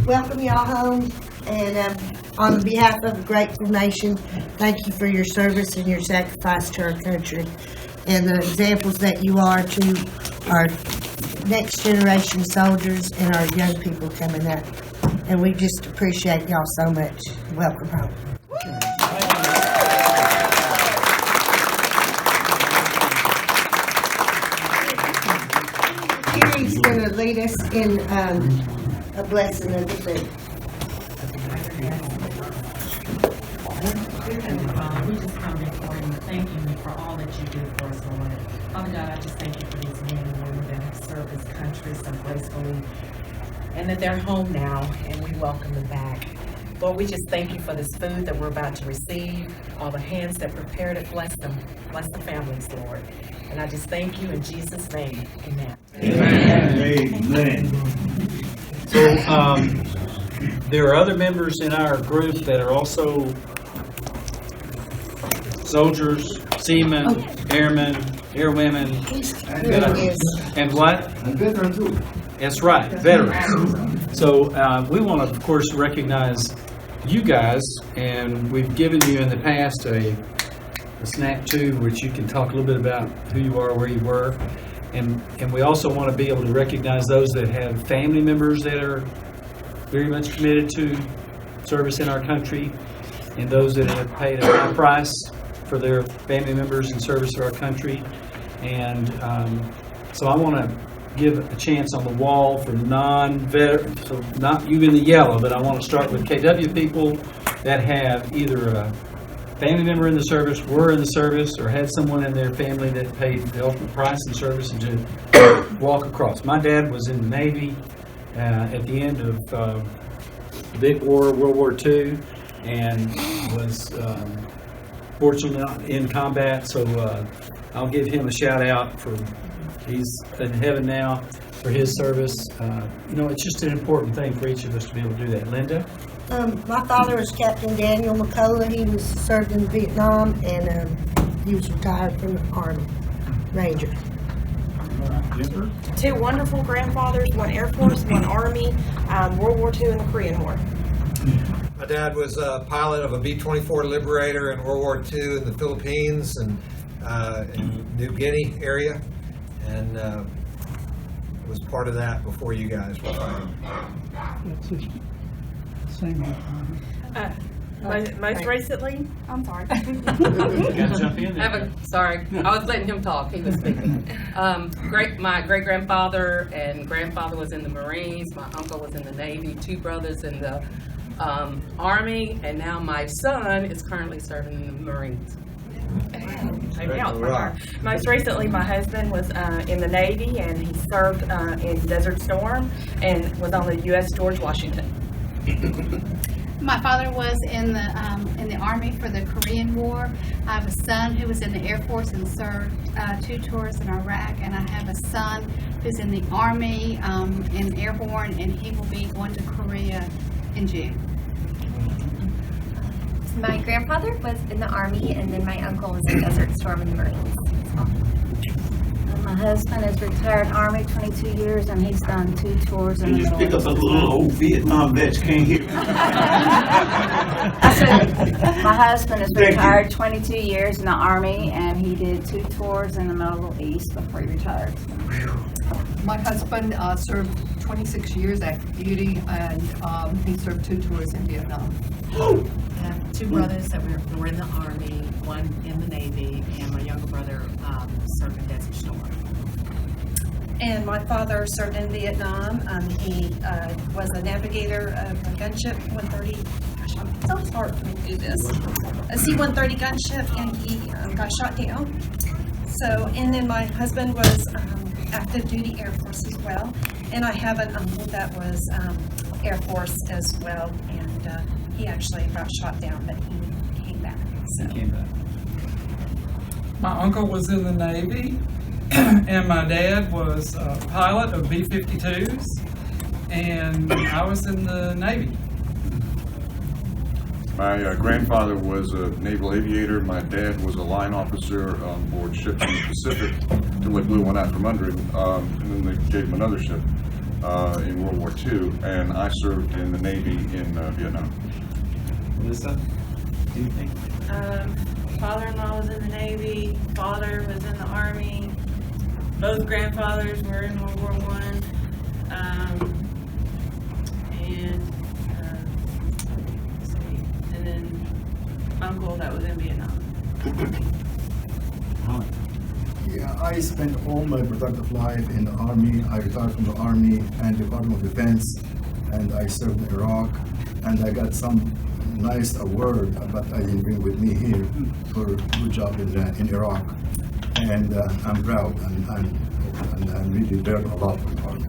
Welcome y'all home, and on behalf of the Grateful Nation, thank you for your service and your sacrifice to our country, and the examples that you are to our next generation soldiers and our young people coming up. And we just appreciate y'all so much. Welcome home. He's going to lead us in a blessing of the food. We just come before you, thanking you for all that you do for us, Lord. Father God, I just thank you for these men and women that have served this country so gracefully, and that they're home now, and we welcome them back. Lord, we just thank you for this food that we're about to receive, all the hands that prepared it. Bless them. Bless the families, Lord. And I just thank you in Jesus' name. Amen. Amen. Amen. So there are other members in our group that are also soldiers, seamen, airmen, airwomen, and what? And veteran too. That's right, veterans. So we want to, of course, recognize you guys, and we've given you in the past a snack too, which you can talk a little bit about who you are, where you were, and we also want to be able to recognize those that have family members that are very much committed to service in our country, and those that have paid a high price for their family members in service to our country. And so I want to give a chance on the wall for non-veterans, so not you in the yellow, but I want to start with KW people that have either a family member in the service, were in the service, or had someone in their family that paid the ultimate price in service and to walk across. My dad was in the Navy at the end of the big war, World War II, and was fortunately not in combat, so I'll give him a shout out for, he's in heaven now, for his service. It's just an important thing for each of us to be able to do that. Linda? My father was Captain Daniel McCullough. He was served in Vietnam, and he was retired from the Army Ranger. Two wonderful grandfathers, one Air Force, one Army, World War II and the Korean War. My dad was a pilot of a B-24 Liberator in World War II in the Philippines and in New Guinea area, and was part of that before you guys were fighting. Most recently, I'm sorry. You gotta jump in there. Sorry, I was letting him talk. He was speaking. My great-grandfather and grandfather was in the Marines. My uncle was in the Navy. Two brothers in the Army, and now my son is currently serving in the Marines. Most recently, my husband was in the Navy, and he served in Desert Storm and was on the U.S. George Washington. My father was in the Army for the Korean War. I have a son who was in the Air Force and served 2 tours in Iraq, and I have a son who's in the Army in Airborne, and he will be going to Korea in June. My grandfather was in the Army, and then my uncle was in Desert Storm in the Marines. My husband is retired Army, 22 years, and he's done 2 tours in the Just pick up a little old Vietnam vets can't hear. I said, my husband is retired 22 years in the Army, and he did 2 tours in the Middle East before he retired. My husband served 26 years active duty, and he served 2 tours in Vietnam. I have 2 brothers that were in the Army, one in the Navy, and my younger brother served in Desert Storm. And my father served in Vietnam. He was a navigator of a gunship 130. Gosh, it's so hard for me to do this. A C-130 gunship, and he got shot down. So, and then my husband was active duty Air Force as well. And I have an uncle that was Air Force as well, and he actually got shot down, but he came back. So. He came back. My uncle was in the Navy, and my dad was a pilot of B-52s, and I was in the Navy. My grandfather was a naval aviator. My dad was a line officer on board ships in the Pacific until they blew one out from under him, and then they gave him another ship. in World War II, and I served in the Navy in Vietnam. Melissa, do you think? Father-in-law was in the Navy, father was in the Army, both grandfathers were in World War I. Let's see, and then uncle that was in Vietnam. Yeah, I spent all my productive life in the Army. I retired from the Army and Department of Defense, and I served in Iraq, and I got some nice award, but I didn't bring with me here for a good job in Iraq. And I'm proud, and I'm really learned a lot from the Army.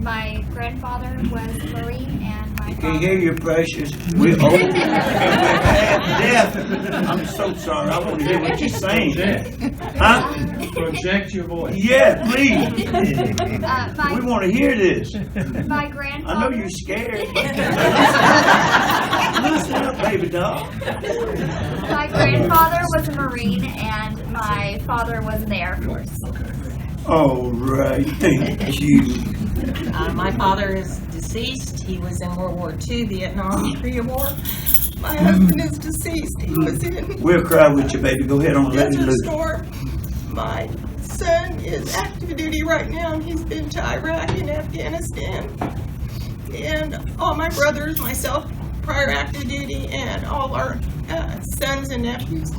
My grandfather was a Marine, and my Can't hear you, precious. We're old. We're deaf. I'm so sorry. I want to hear what you're saying. Huh? Project your voice. Yeah, please. We want to hear this. My grandfather. I know you're scared. Listen up, baby doll. My grandfather was a Marine, and my father was in the Air Force. All right, thank you. My father is deceased. He was in World War II, Vietnam, Korea War. My husband is deceased. He was in We'll cry with you, baby. Go ahead on, let me Desert loose. Storm. My son is active duty right now, and he's been to Iraq and Afghanistan. And all my brothers, myself, prior active duty, and all our sons and nephews.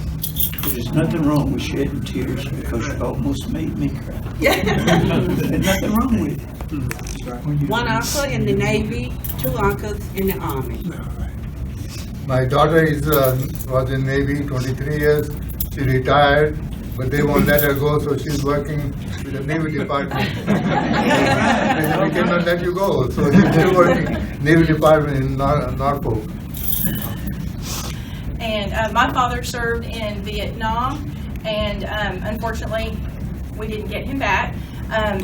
There's nothing wrong with shedding tears because you almost made me cry. Yeah. There's nothing wrong with it. One uncle in the Navy, two uncles in the Army. My daughter was in Navy 23 years. She retired, but they won't let her go, so she's working with the Navy Department. We cannot let you go, so she's still working Navy Department in Norfolk. And my father served in Vietnam, and unfortunately, we didn't get him back.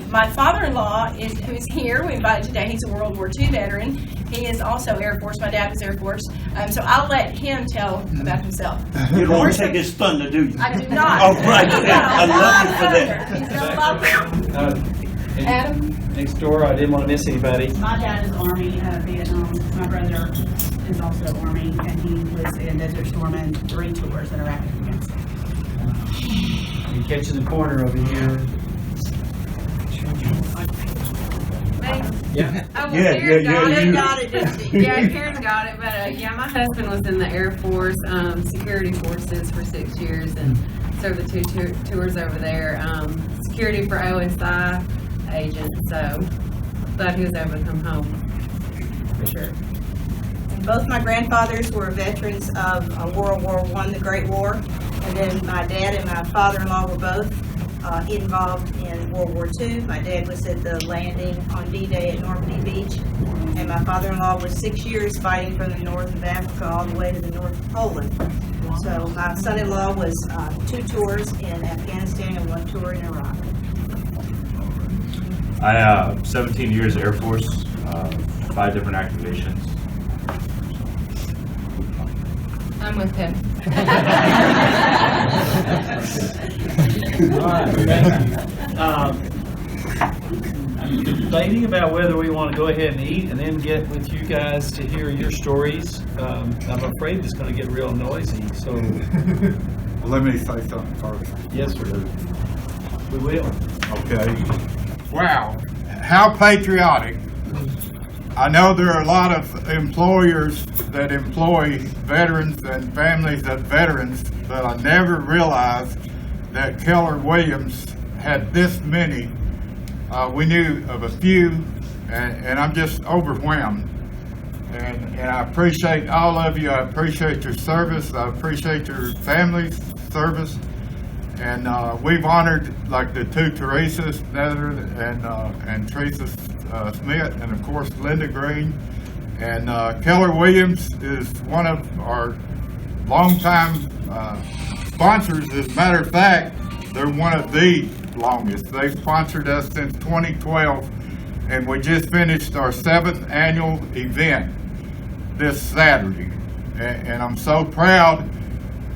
My father-in-law who's here, we invited today, he's a World War II veteran. He is also Air Force. My dad was Air Force. So I'll let him tell about himself. You don't want to take his thunder, do you? I do not. All right, I love you for that. Adam? Next door, I didn't want to miss anybody. My dad is Army, Vietnam. My brother is also Army, and he was in Desert Storm and 3 tours in Iraq and Afghanistan. You catch in the corner over here. Yeah. Karen got it, didn't she? Yeah, Karen got it, but yeah, my husband was in the Air Force, security forces for 6 years and served the 2 tours over there. Security for OSI agent, so glad he was able to come home, for sure. Both my grandfathers were veterans of World War I, the Great War, and then my dad and my father-in-law were both involved in World War II. My dad was at the landing on D-Day at Normandy Beach, and my father-in-law was 6 years fighting from the north of Africa all the way to the north of Poland. So my son-in-law was 2 tours in Afghanistan and 1 tour in Iraq. I 17 years Air Force, 5 different activations. I'm with him. All right, thank you. I'm debating about whether we want to go ahead and eat and then get with you guys to hear your stories. I'm afraid it's going to get real noisy, so. Well, let me say something first. Yes, sir. We will. Okay. Wow, how patriotic. I know there are a lot of employers that employ veterans and families of veterans, but I never realized that Keller-Williams had this many. We knew of a few, and I'm just overwhelmed. And I appreciate all of you. I appreciate your service. I appreciate your family's service. And we've honored like the 2 Teresas, and Teresa Smith, and of course Linda Green. And Keller-Williams is one of our longtime sponsors. As a matter of fact, they're one of the longest. They've sponsored us since 2012, and we just finished our 7th annual event this Saturday. And I'm so proud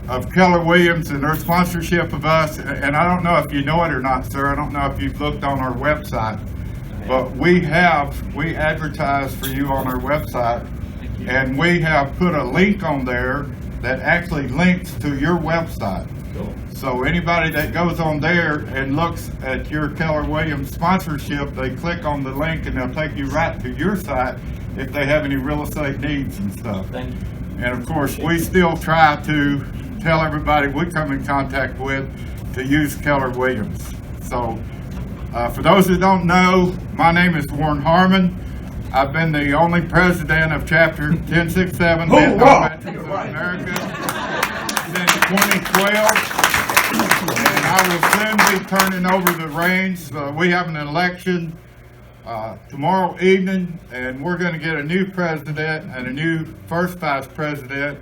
of Keller-Williams and their sponsorship of us. And I don't know if you know it or not, sir. I don't know if you've looked on our website, but we advertise for you on our website, and we have put a link on there that actually links to your website. So anybody that goes on there and looks at your Keller-Williams sponsorship, they click on the link and they'll take you right to your site if they have any real estate needs and stuff. Thank you. And of course, we still try to tell everybody we come in contact with to use Keller-Williams. So for those that don't know, my name is Warren Harmon. I've been the only president of Chapter 1067 Vietnam Veterans of America since 2012. And I will soon be turning over the reins. We have an election tomorrow evening, and we're going to get a new president and a new first vice president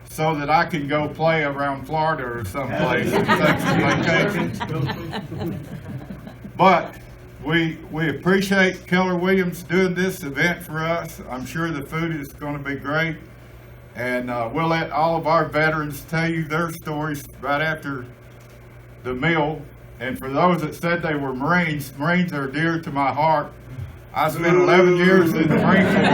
so that I can go play around Florida or someplace and take some vacations. But we appreciate Keller-Williams doing this event for us. I'm sure the food is going to be great. And we'll let all of our veterans tell you their stories right after the meal. And for those that said they were Marines, Marines are dear to my heart. I spent 11 years in the Marine Corps.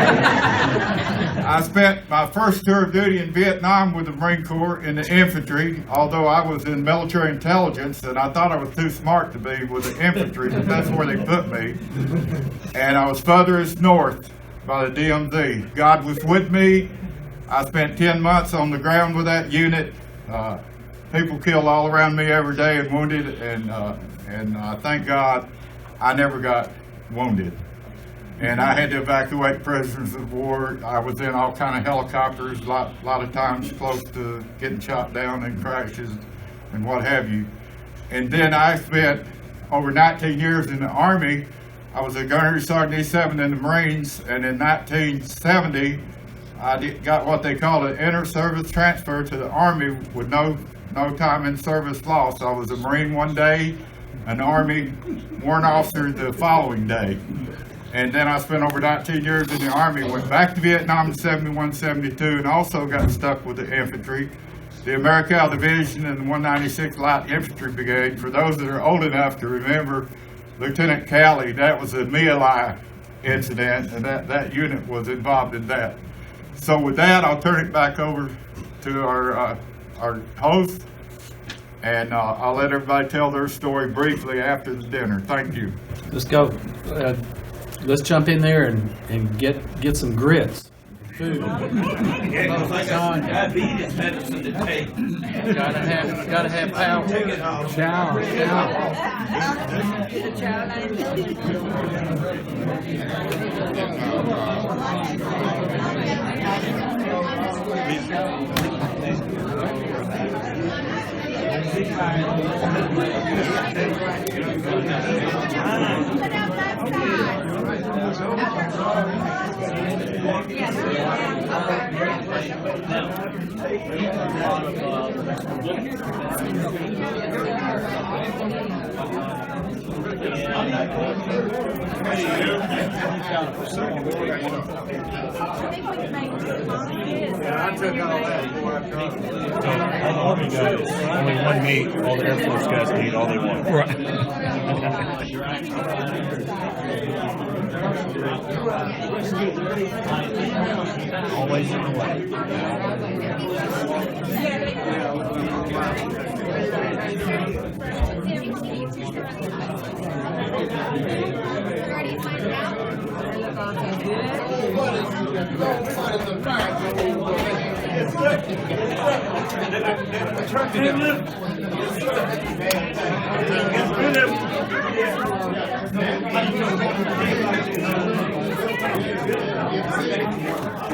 I spent my first tour of duty in Vietnam with the Marine Corps in the infantry, although I was in military intelligence, and I thought I was too smart to be with the infantry, but that's where they put me. And I was furthest north by the DMZ. God was with me. I spent 10 months on the ground with that unit. People killed all around me every day and wounded, and thank God I never got wounded. And I had to evacuate prisoners of war. I was in all kind of helicopters, a lot of times close to getting shot down in crashes and what have you. And then I spent over 19 years in the Army. I was a gunnery sergeant E7 in the Marines, and in 1970, I got what they call an inter-service transfer to the Army with no time in service lost. I was a Marine one day, an Army warrant officer the following day. And then I spent over 19 years in the Army, went back to Vietnam in 71, 72, and also got stuck with the infantry, the Americal Division and the 196th Light Infantry Brigade. For those that are old enough to remember Lieutenant Calley, that was a My Lai incident, and that unit was involved in that. So with that, I'll turn it back over to our host, and I'll let everybody tell their story briefly after the dinner. Thank you. Let's go. Let's jump in there and get some grits. Food. Diabetes medicine to take. Gotta have power. Chow. I took all that before I got all the Army guys, only one meat. All the Air Force guys can eat all they want. Always in the way.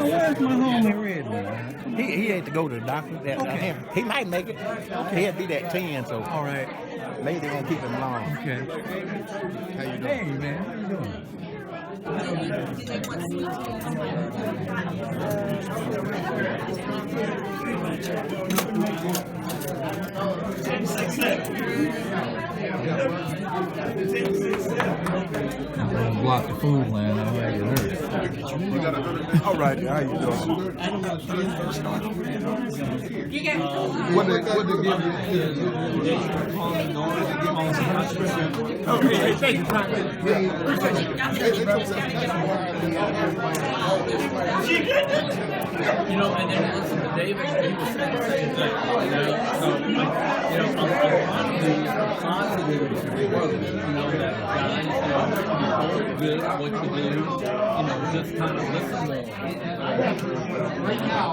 Where's my homie Red, man? He had to go to the doctor. He might make it. He had to be that 10, so. All right. Maybe they're going to keep him long. Okay. How you doing? Hey, man. How you doing? Block the food line. I don't have to hurt. All right, how you doing? What they give you? Okay, thank you. You know, and then listen to David, he was saying the same thing. You know, so like, you know, a lot of these are positive words. You know, that guys, you're good at what you do. You know, just kind of listen more. Right now,